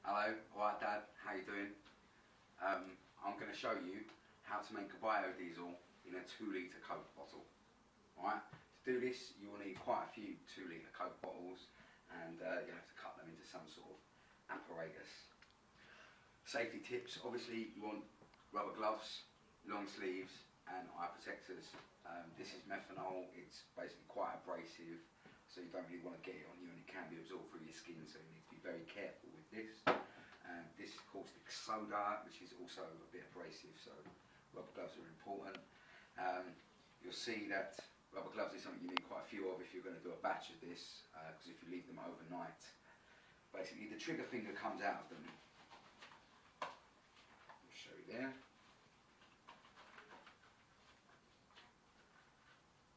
Hello, alright Dad, how you doing? I'm going to show you how to make a biodiesel in a 2 litre Coke bottle. Alright, to do this you will need quite a few 2 litre Coke bottles, and you have to cut them into some sort of apparatus. Safety tips: obviously you want rubber gloves, long sleeves and eye protectors. This is methanol, it's basically quite abrasive, so you don't really want to get it on you, and it can be absorbed through your skin, so you need to be very careful with this. This is caustic soda, which is also a bit abrasive, so rubber gloves are important. You'll see that rubber gloves is something you need quite a few of if you're going to do a batch of this, because if you leave them overnight, basically the trigger finger comes out of them. I'll show you there.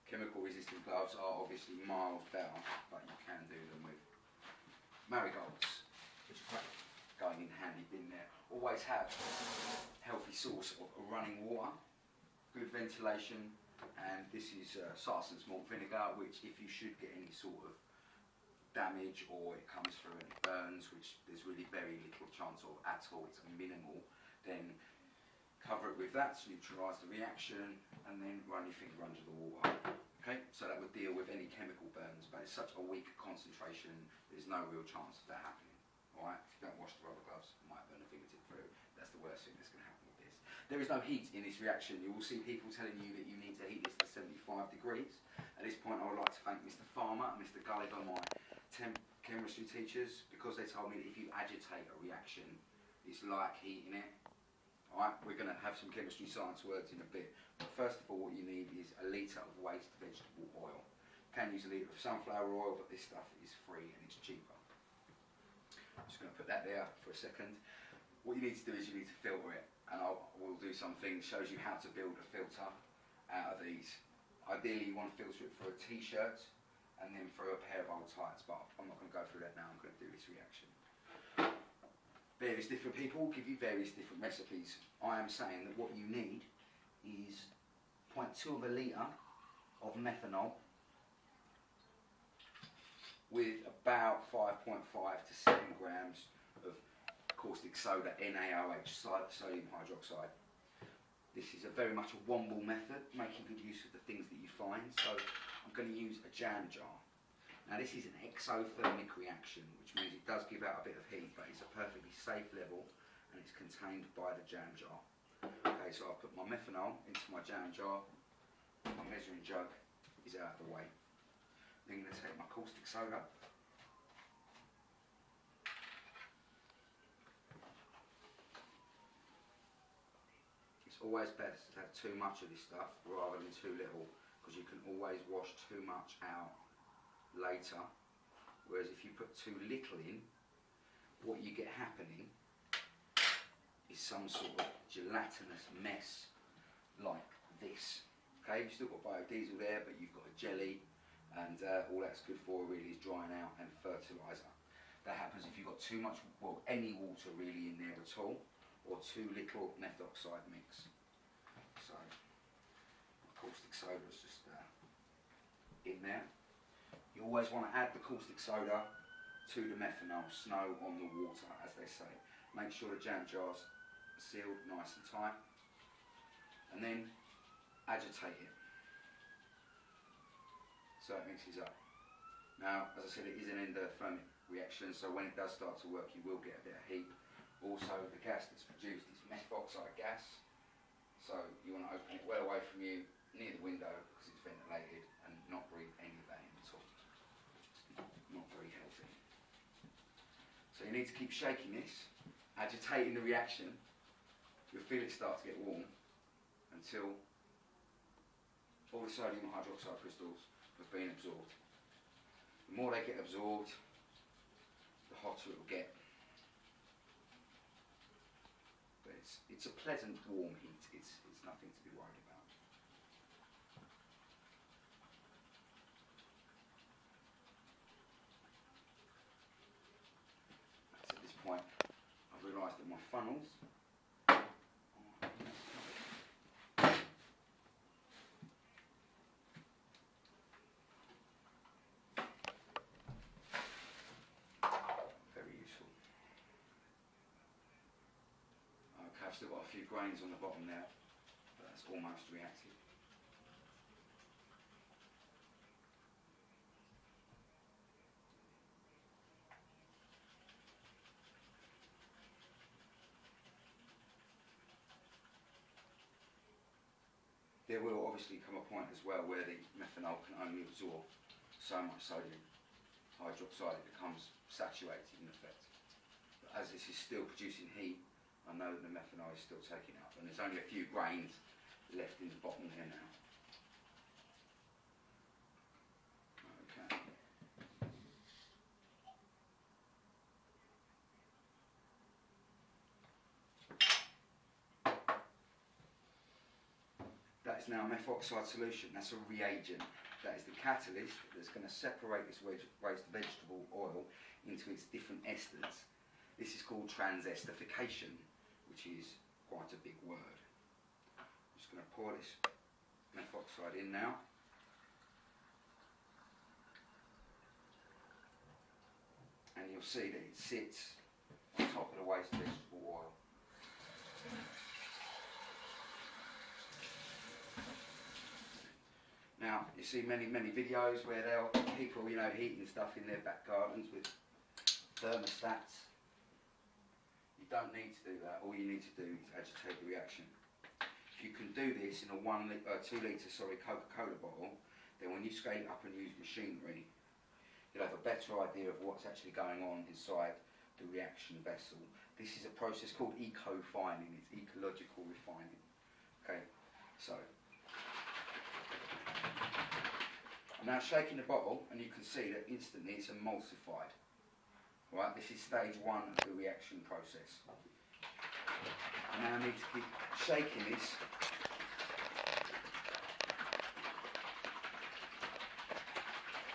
Chemical resistant gloves are obviously miles better, but you can do them with marigolds, which is great, going in handy bin there. Always have healthy source of running water, good ventilation, and this is Sarson's malt vinegar, which if you should get any sort of damage or it comes through and it burns, which there's really very little chance of at all, it's minimal, then cover it with that to neutralise the reaction, and then run your finger under the water. Okay, so that would deal with any chemical burns, but it's such a weak concentration, there's no real chance of that happening. Alright, if you don't wash the rubber gloves, it might burn a fingertip through. That's the worst thing that's going to happen with this. There is no heat in this reaction. You will see people telling you that you need to heat this to 75 degrees. At this point I would like to thank Mr. Farmer and Mr. Gulliver, my temp chemistry teachers, because they told me that if you agitate a reaction, it's like heating it. Alright, we're going to have some chemistry science words in a bit, but first of all what you need is a litre of waste vegetable oil. You can use a litre of sunflower oil, but this stuff is free and it's cheaper. I'm just going to put that there for a second. What you need to do is you need to filter it, and we'll do something that shows you how to build a filter out of these. Ideally you want to filter it for a t-shirt and then for a pair of old tights, but I'm not going to go through that now, I'm going to do this reaction. Various different people give you various different recipes. I am saying that what you need is 0.2 of a litre of methanol with about 5.5 to 7 grams of caustic soda, NaOH, sodium hydroxide. This is very much a Womble method, making good use of the things that you find. So I'm going to use a jam jar. Now this is an exothermic reaction, which means it does give out a bit of heat, but it's a perfectly safe level and it's contained by the jam jar. Okay, so I'll put my methanol into my jam jar, my measuring jug is out of the way. Then I'm going to take my caustic soda, it's always best to have too much of this stuff rather than too little, because you can always wash too much out later, whereas if you put too little in, what you get happening is some sort of gelatinous mess like this. Okay, you've still got biodiesel there, but you've got a jelly, and all that's good for really is drying out and fertiliser. That happens if you've got too much, well, any water really in there at all, or too little methoxide mix. So my caustic soda is just in there. You always want to add the caustic soda to the methanol, snow on the water, as they say. Make sure the jam jar's sealed nice and tight, and then agitate it so it mixes up. Now, as I said, it is an endothermic reaction, so when it does start to work you will get a bit of heat. Also, the gas that's produced is methoxide gas, so you want to open it well away from you, near the window, because it's ventilated, and not breathe any of that in at all. Not very healthy. So you need to keep shaking this, agitating the reaction. You'll feel it start to get warm until all the sodium hydroxide crystals have been absorbed. The more they get absorbed, the hotter it will get. But it's a pleasant warm heat, it's nothing to be worried about. At this point I've realised that my funnels very useful. I've still got a few grains on the bottom there, but that's almost reacted. There will obviously come a point as well where the methanol can only absorb so much sodium hydroxide, it becomes saturated in effect. But as this is still producing heat, I know that the methanol is still taking up, and there's only a few grains left in the bottom here now. Okay. That is now a methoxide solution. That's a reagent. That is the catalyst that's going to separate this waste vegetable oil into its different esters. This is called transesterification, which is quite a big word. I'm just going to pour this methoxide in now. And you'll see that it sits on top of the waste vegetable oil. Now, you see many videos where there are people, you know, heating stuff in their back gardens with thermostats. You don't need to do that. All you need to do is agitate the reaction. If you can do this in a 2 litre Coca-Cola bottle, then when you scale it up and use machinery, you'll have a better idea of what's actually going on inside the reaction vessel. This is a process called eco-fining. It's ecological refining. Okay, so I'm now shaking the bottle, and you can see that instantly it's emulsified. Right, this is stage 1 of the reaction process. I now need to keep shaking this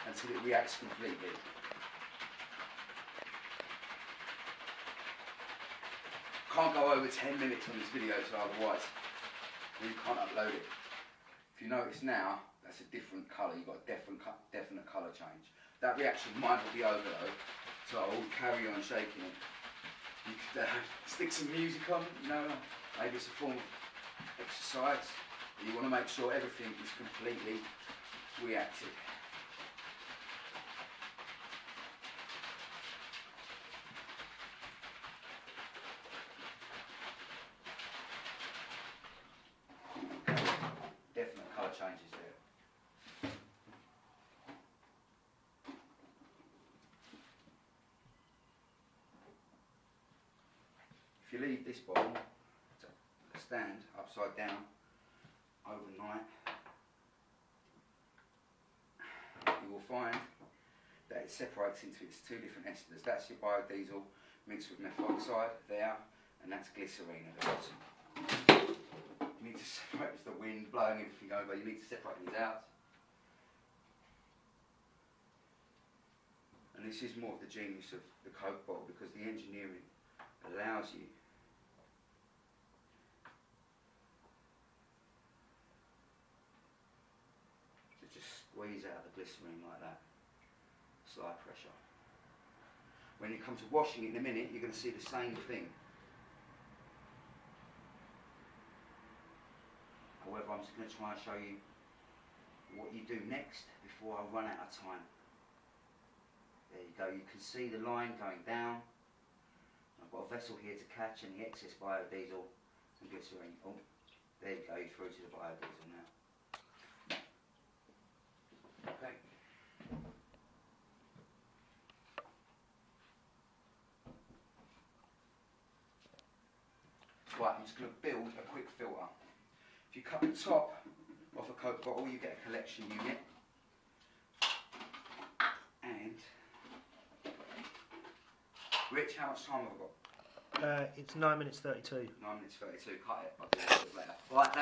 until it reacts completely. Can't go over 10 minutes on this video, so otherwise you can't upload it. If you notice now, that's a different colour. You've got a definite colour change. That reaction might not be over though, so I'll carry on shaking it. You could stick some music on, you know, maybe it's a form of exercise. But you want to make sure everything is completely reacted. Definite colour changes there. If you leave this bottle to stand upside down overnight, you will find that it separates into its 2 different esters. That's your biodiesel mixed with methoxide there, and that's glycerine at the bottom. You need to separate, it's the wind blowing everything over, you need to separate these out. And this is more of the genius of the Coke bottle, because the engineering allows you to just squeeze out the glycerine like that, slide pressure. When you come to washing it in a minute, you're going to see the same thing. However, I'm just going to try and show you what you do next before I run out of time. There you go, you can see the line going down. I've got a vessel here to catch any excess biodiesel and glycerine. Oh, there you go, you're through to the biodiesel now. Okay. Right, I'm just going to build a quick filter. If you cut the top off a Coke bottle, you get a collection unit. And Rich, how much time have I got? It's 9 minutes 32. 9 minutes 32. Cut it. I'll do it later. Right.